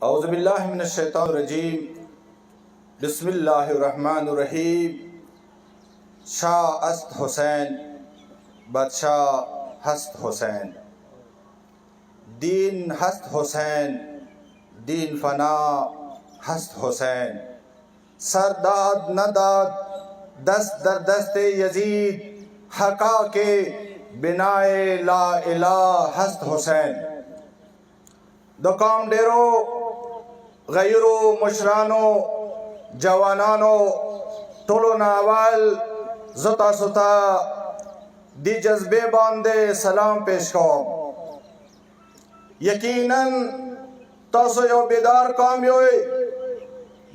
औज़ुबिल्लाहिमिनश्शैतानिर्रजीम बिस्मिल्लाहिर्रहमानिर्रहीम। शाह अस्त हुसैन बादशाह हस्त हुसैन, दीन हस्त हुसैन, दीन फना हस्त हुसैन, सरदाद नदाद दस्त दर दस्त यजीद, हका के बिनाए ला इलाह हस्त हुसैन। दो काम डेरो गैरो मुशरानो जवानानो टोलो नावल जुता सुता दी जज्बे बांधे सलाम पेश कौम। यकीनन तासो यो बेदार काम योए,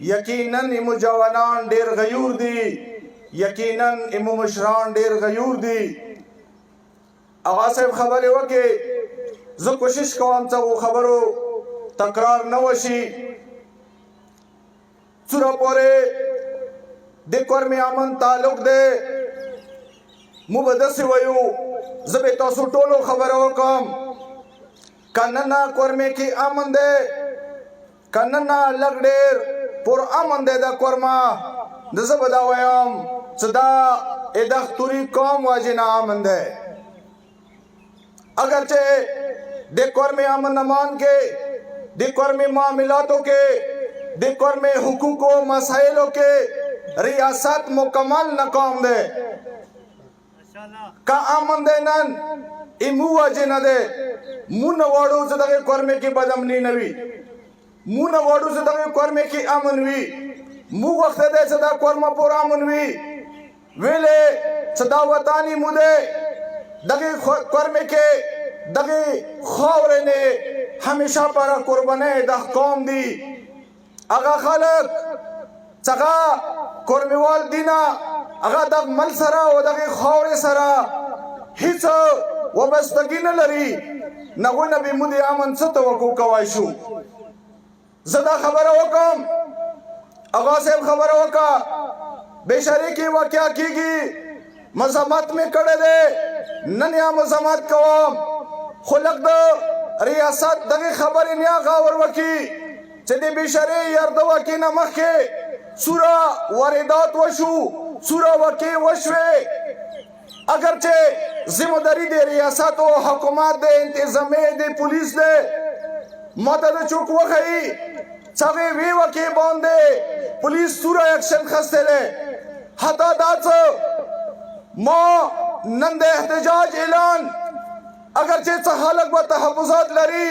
यकीनन इमु जवानान डेर गयूर दी, यकीनन इमु मुशरान डेर गयूर दी। आगा साहब खबर है कि जो कोशिश कौम चा वो खबरों तकरार न वशी चुरा पोरे दिक्कर में आमन ताल्लुक दे मुबदसी वयु जबे तो सुटोलो खबर हो कम कन्ना कोरमे की आमन दे कन्ना लगडेर पुर आमन दे दा कोरमा नजबदा वयम सदा एदख्तुरी कौम वाजिना आमन दे। अगरचे दिक्कर में आमन नमान के दिक्कर में मामलातों के दिक्कर में हुकूक व मसाइलों के रियासत मुकम्मल नकाम दे का आमन दे नन इमु वजिन दे मुन वाडू से दगे कर्मे की बदमनी नवी मुन वाडू से दगे कर्मे की आमनवी मु वक्त दे सदा कर्मा पुर आमनवी वेले सदा वतानी मुदे दगे कर्मे के दगे खौरे ने हमेशा पर कुर्बाने दह कौम दी अगा खलक चगा कुर्मेवाल दीना अगा दग मल सरा व दगे खौरे सरा हिच वबस्तगी न लरी नगो नबी मुदे आमन सत वकू कवायशु जदा खबर वकम अगा साहब खबर वका बेशरी की वाक्या कीगी मजमत में कड़े दे ननिया मजमत कवाम खुलक दो रियासत दगे खबर निया गावर वकी चदे बेशरे यर्द वकी नमक के सूरा वारिदात वशु सूरा वकी वशवे अगरचे जिम्मेदारी दे रियासत व हुकूमत दे इंतजामे दे पुलिस दे मदद चुक वखई सगे वी वकी बंदे पुलिस सूरा एक्शन खस्ते ले हता दाच मा नंदे एहतजाज ऐलान अगरचे हालक व तहफुजात लरी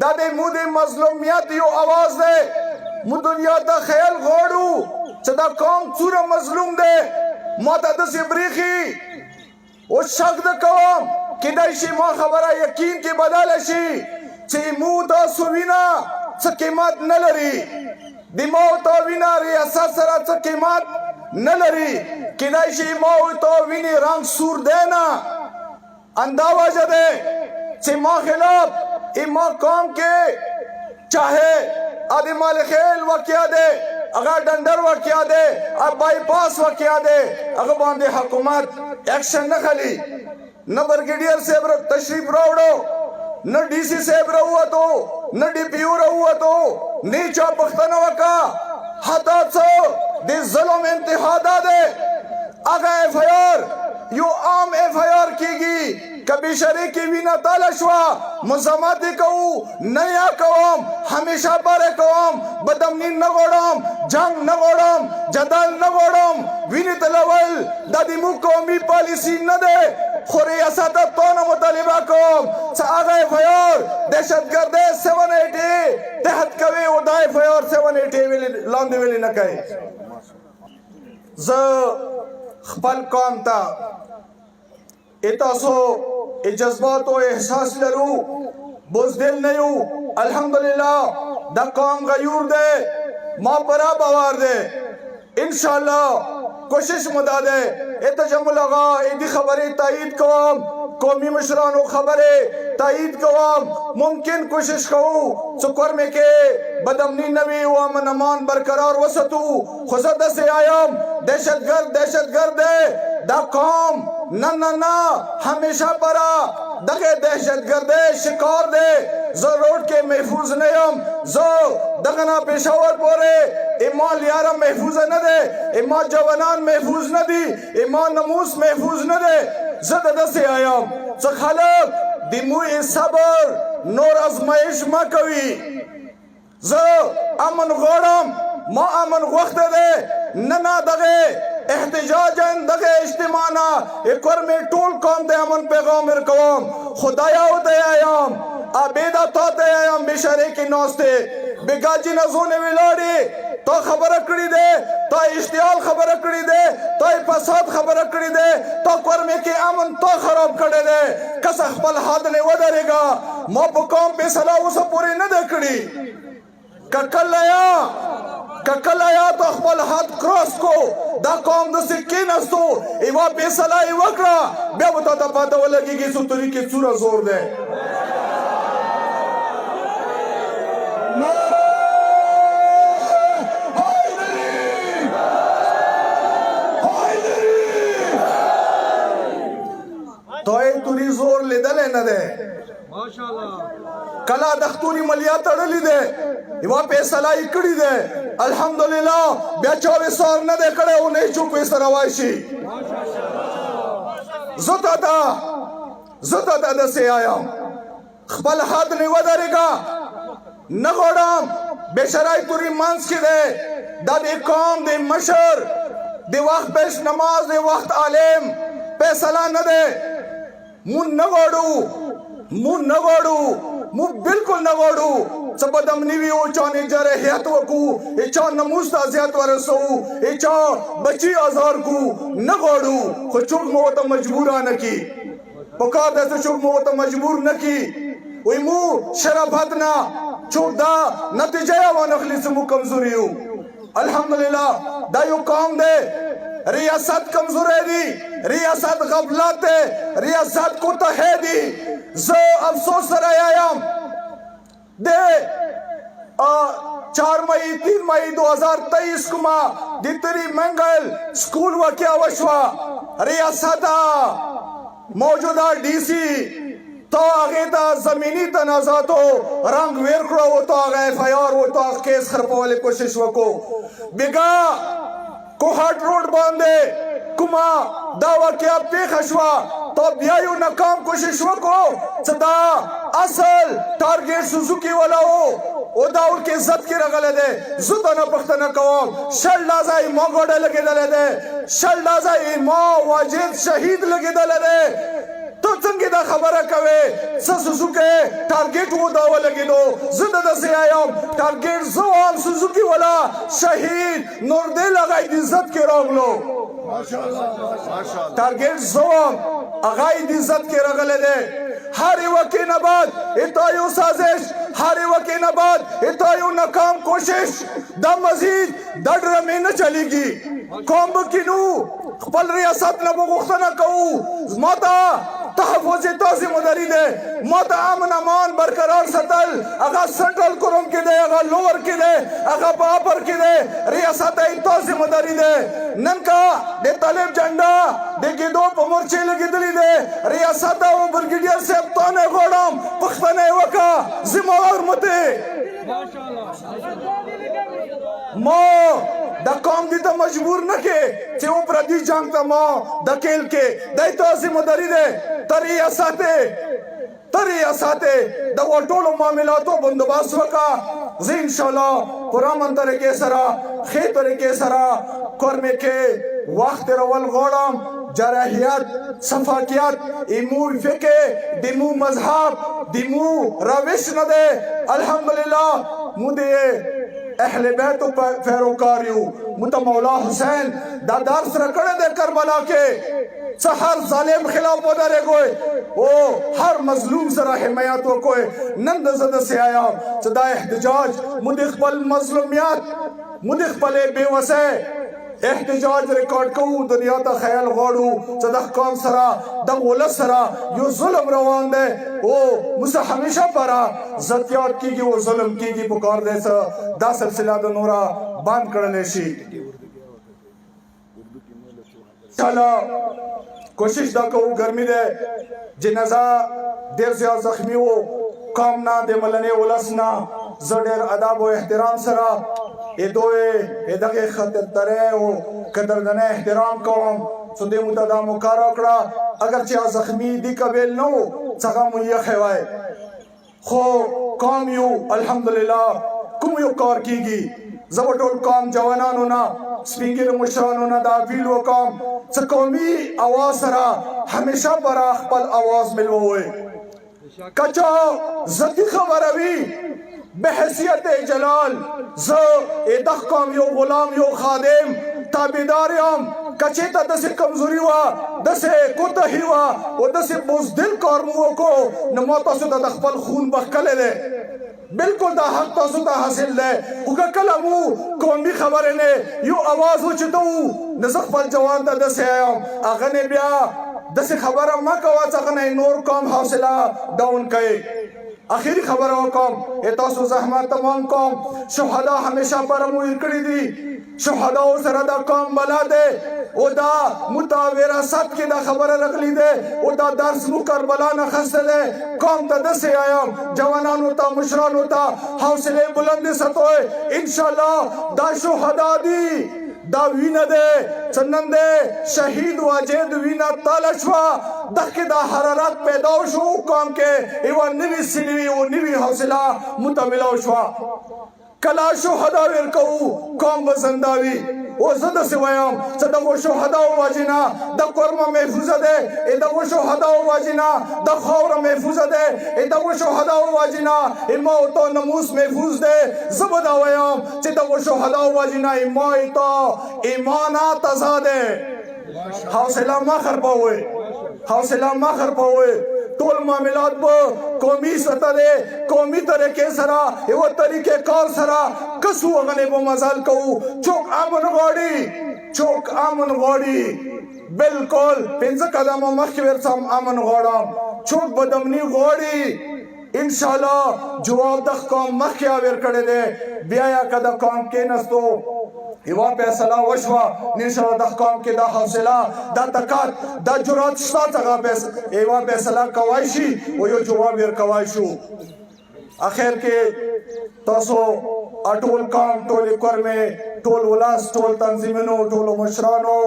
दादे मुदे मजलूमियत यो आवाज दे मुदुनिया दा ख्याल घोड़ू सदा कौम चूरा मजलूम दे माता दस ब्रीखी ओ शख्द कौम किदाइशी मा खबरा यकीन की बदलशी चे मुदा सुविना सकीमत न लरी दिमाग तो विना रियासत सरा सकीमत न लरी किदाइशी मा तो विनी रंग सूर देना अंदावा जदे सिमा खिलाफ इमा कौम के चाहे आदि माल खेल वकिया दे अगर डंडर वकिया दे अब बाईपास वकिया दे अगर बांधे हुकूमत एक्शन न खली न ब्रिगेडियर से तशरीफ रावड़ो न डीसी से हुआ तो न डीपीओ हुआ तो नीचा पख्तनवा का हता सो दे जुल्म इंतहादा दे अगर एफआईआर यू आम एफआईआर कीगी कभी शरीकी विना तालशवा मुजमाती कहूँ नया कौम हमेशा बारे कौम बदमनी नगोड़म जंग नगोड़म जदल नगोड़म विनित लवल दादी मुकोमी पॉलिसी न दे खोरे असद तो न मुतालिबा कौम सागे फयोर दहशतगर्द 780 तहत कवे उदाय फयोर 780 वेली लौंदे वेली न कहे ज खपल कौम ता इतासो ए जज्बात व एहसास लरू बुज़दिल नहीं अल्हम्दुलिल्लाह द कौम गयूर दे माँ बरा बवार दे इंशाअल्लाह कोशिश मुदा दे ए तजम्मुल लगा ए दी खबरी तायीद कौम قومی مشرانو خبره تایید کوم ممکن کوشش کوو څه کورمه کې بدامنی نوي و امن امان برقرار وساتو خو زه داسې آیم دهشتګرد دا قوم نه همیشه برا دغه دهشتګردۍ شکار دی زه روډ کې محفوظ نه یم زه دغه نه پېښور پورې اما لیاره محفوظ نه دی اما جوانان محفوظ نه دي اما نموس محفوظ نه دی زه د داسې آیم څه خلک د موی صبر نور ازمایش ما کوي زه امن غواړم ما امن غوښته دی نه دغه احتجاجن دغه اجتماع نه کورمې ټول قوم ته امن پیغام ورکوم خدایا ته آیم عبیده تا ته آیم بشری کې ناسته بګاجي نزونه ویلاړي تا خبره کړې ده تا اشتعال خبره کړې ده تا فساد خبره کړې ده تا کورمې کې امن تا خراب کړی ده کس خپل حد نه ودرېږه ما په قوم فیصله اوسه پورې نه ده کړې ککلیا تو خپل حد کراس کو دا قوم د سکه نستو ایوا فیصله ای وکړه بیا به تا پته ولګيږي څو طریقې څوره زور ده توی توری زور لیدل نه ده کلا دختوري ملیا تړلې ده یو فیصله یې کړې ده الحمدلله بیا چاوي سور نه ده کړه او نه چوپې سره وایشي زتا د سه آیم خپل حد نه ودرېګا نه غوړم بشرای توری مانس کې ده د قوم د مشر د وخت پېش نماز د وخت عالم فیصله نه ده مون نه غواړو مو بالکل نه غواړو څه بدامني وي او چانه جرحیت وکړو ای چا نموس ته اذیت ورسو ای چا بچي آزار کو نه غواړو خو څوک مو ته مجبور نه کی پکار ده څوک مو ته مجبور نه کی وای مو شرافت نه څوک دا نتیجه ونخلی سمو کمزوریو الحمدلله دا یو قوم ده ریاست کمزور دی ریاست غفلت ہے ریاست کوتاہ دی زه افسوس سره آیم د 4 مئی 3 مئی 2023 کوما د تری منگل سکول واقعا وشوا ریاست موجوده ڈی سی تو آگے تا زمینی تنازعاتو رنگ ویر کړو او تو آگے ایف آئی آر او تو کیس خرپولې کوشش وکړو بیگا کوهاټ روډ باندې کومه دا واقعیا پیښه شوه تو بیا یو ناکام کوشش وکړو چې دا اصل ټارګټ سوزوکی والا او دا ورکې عزت کې راغلی دی زه دا نه پوښتنه کوم شل ډازه ما ګوډه لګېدلی دی شل ډازه ما واجد شهید لګېدلی دی تو څنګه دا خبره کوي سوزوکی ټارګټ و دا ولګېدو زه د داسې آیم ټارګټ زه وم سوزوکی والا شهید نور دی لغی د عزت کې راغلو ټارګټ زه وم هغه د عزت کې راغلی دی هر یوه کې نه بعد اتا یو سازش هر یوه کې نه بعد اتا یو ناکام کوشش دا مزید دا ډرامې نه چلیږي قوم به کینو خپل ریاست نه به غوښتنه کوو ما ته تحفظ تا ذمہ داری ده ما ته امن امان برقرار ساتل هغه سنټرل کوم کې ده هغه لوور کې ده هغه په اپر کې ده ریاست ای تا ذمہ داری ده نن کا د طالب جنډا د کېدو په مورچې لګېدلې ده ریاست او برګیډیر صاحب ته نه غواړم پښتنه وکړه ذمہ وار مته ما دا قوم دي ته مجبور نه کې چې او پردي جنگ ته ما د کېل کې دای ته ذمہ داری ده تریاساته د ټولو معاملاتو بندوبست وکړه زه انشاءالله پرامن طریقې سره ښې طریقې سره کورمې کې وخت تېرول غواړم جراحیت صفاقیت ایمو فقه دیمو مذهب دیمو روش نه ده الحمدلله مو دې اهل بیت و پیروکاریو مت مولا حسین دا درس رکڑے دے کربلا کے ہر ظالم خلاف ودرے گوئے او ہر مظلوم سرا حمایت و کوئے نند زد سے آیا صدا احتجاج مدخ پل مظلومیات مدخ پل بے وسے احتجاج ریکارډ کوو دنیا ته خیال غواړو چې د قوم سره د ولس سره یو ظلم روان دی او موږ همیشه پره زتیات کیږي او ظلم کیږي پکار دی څه دا سلسله د نورا بند کړلی شي چلا کوشش دا کوو ګرمي دی جنازه ډېر زیات زخمي و قوم نه د ملنې ولس نه زه ډېر ادب او احترام سره دغه خاطر ترې او قدردانه احترام کوم چې دوی مو ته دا موقع راکړه اگر چې زخمي دي قبیل نه و څنګه مو یخې وای خو قوم یو الحمدلله کوم یو کار کیږي زه به ټول قوم جوانانو نه سپین ږیرو مشرانو نه دا اپیل وکړم چې قومي اواز سره همیشه به خپل اواز ملووئ که چا ذاتي خبره وي بحیثیت جلال زه دغه قوم یو غلام یو خادم تابعدار یم که چېرته داسې کمزوري وه داسې کوتاهي وه او داسې بزدل کار مو وکړو نو ما تاسو ته د خپل خون بښکلی دی بالکل دا حق تاسو ته حاصل دی خو که کله مو قومي خبرې نه یو اواز اوچتوو نو زه خپل جوان ته داسې یم هغه نه بیا داسې خبره مه کوه چې هغه نه نور قوم حوصله ډاون کوي آخری خبر وکم تاسو زحمت تمام کوم شهدا همیشه پر مو کړی دي شهدا سره دا قوم بلا ده او دا متوراثت کې دا خبره رغلی ده او دا درس مو کربلا نه خسته قوم ته دسه آیم جوانانو ته مشرانو ته حوصله بلند ساتوي ان شاء الله دا شهدا دي دا وینه ده چنن ده شهید واجد وینه تاله شوا دغه دا حرارت پیدا شو قوم کې ایو نوی سنوی او نوی حوصله متملو شوا کلا شهدا ورکو قوم بزنداوی او زده سی وایم چې دغه شهدا واجینا د قرمه محفوظه ده دغه شهدا واجینا د خاور محفوظه ده دغه شهدا واجینا موت او ناموس محفوظ ده زبدا وایم چې دغه شهدا واجینا موت ایمانات آزاده حوصله ما خربوي حوصله ما خربوي ټول معاملات په قومي سطح ده قومي طریقې سره یو طریقې کار سره کسو غنې په مزال کوو چوک امن غواړي چوک امن غواړي بالکل پنځه قدمه مخکې ورسم امن غواړم چوک بدمني غواړي ان شاء الله جواب د قوم مخکې ور کړی دی بیا یا کده قوم کې نستو یوا فیصله وشوه ان شاء الله د قوم کې دا حوصله دا طاقت دا جرأت شته څنګه یوا فیصله کوای شي او یو جواب ورکوای شو اخر کې تاسو ټول قوم ټول کورمه ټول ولس ټول تنظیمونو ټول مشرانو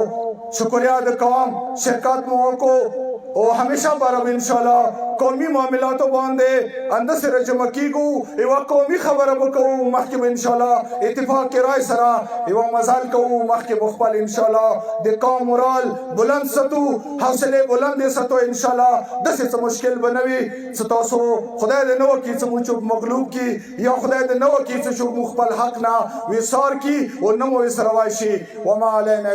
شکریا د قوم شرکت مو وکړو او همیشه برابر ان شاء الله قومي معاملاتو باندې اند سره جمع کیږو یو قومي خبره وکړو مخکې ان شاء الله اتفاق کې راي سره یو مزال کوو مخکې بخپل ان شاء الله د قوم مورال بلند ساتو حوصله بلند ساتو ان شاء الله د څه مشکل بنوي ستاسو خدای دې نو کې څه مو مغلوب کی یا خدای دې نو کې څه خپل حق نه وسار کی او نو وسروای شي وما علينا